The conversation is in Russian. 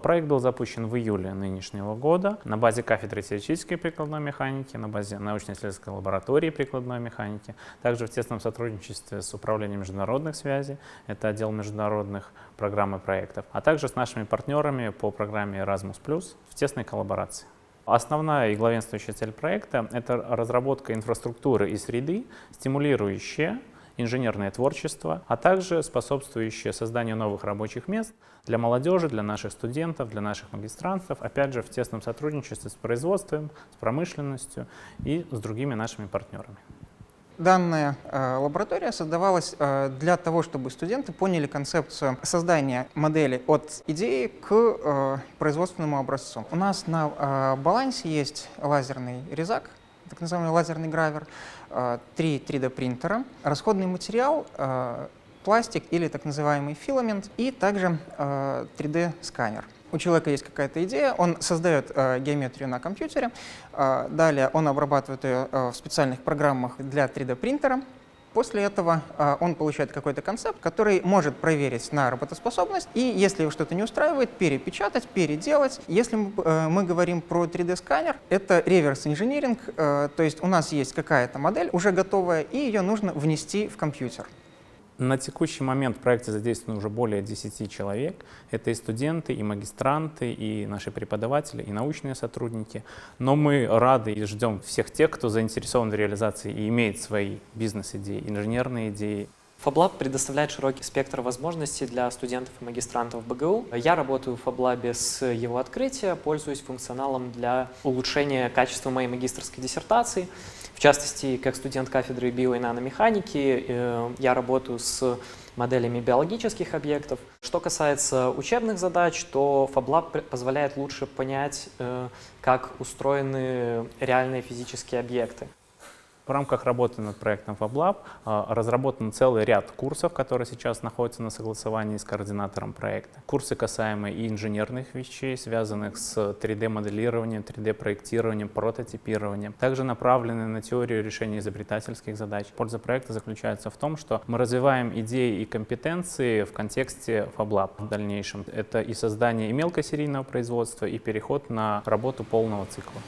Проект был запущен в июле нынешнего года на базе кафедры теоретической прикладной механики, на базе научно-исследовательской лаборатории прикладной механики, также в тесном сотрудничестве с Управлением международных связей, это отдел международных программ и проектов, а также с нашими партнерами по программе Erasmus+, в тесной коллаборации. Основная и главенствующая цель проекта — это разработка инфраструктуры и среды, стимулирующая инженерное творчество, а также способствующее созданию новых рабочих мест для молодежи, для наших студентов, для наших магистрантов, опять же в тесном сотрудничестве с производством, с промышленностью и с другими нашими партнерами. Данная лаборатория создавалась для того, чтобы студенты поняли концепцию создания модели от идеи к производственному образцу. У нас на балансе есть лазерный резак, так называемый лазерный гравер, 3 3D принтера, расходный материал, пластик или так называемый филамент и также 3D сканер. У человека есть какая-то идея, он создает геометрию на компьютере, далее он обрабатывает ее в специальных программах для 3D принтера. После этого он получает какой-то концепт, который может проверить на работоспособность, и если его что-то не устраивает, перепечатать, переделать. Если мы говорим про 3D-сканер, это реверс-инжиниринг, то есть у нас есть какая-то модель уже готовая, и ее нужно внести в компьютер. На текущий момент в проекте задействовано уже более 10 человек. Это и студенты, и магистранты, и наши преподаватели, и научные сотрудники. Но мы рады и ждем всех тех, кто заинтересован в реализации и имеет свои бизнес-идеи, инженерные идеи. FabLab предоставляет широкий спектр возможностей для студентов и магистрантов БГУ. Я работаю в FabLab с его открытия, пользуюсь функционалом для улучшения качества моей магистерской диссертации. В частности, как студент кафедры био- и наномеханики, я работаю с моделями биологических объектов. Что касается учебных задач, то FabLab позволяет лучше понять, как устроены реальные физические объекты. В рамках работы над проектом FabLab разработан целый ряд курсов, которые сейчас находятся на согласовании с координатором проекта. Курсы, касаемые и инженерных вещей, связанных с 3D-моделированием, 3D-проектированием, прототипированием. Также направлены на теорию решения изобретательских задач. Польза проекта заключается в том, что мы развиваем идеи и компетенции в контексте FabLab в дальнейшем. Это и создание и мелкосерийного производства, и переход на работу полного цикла.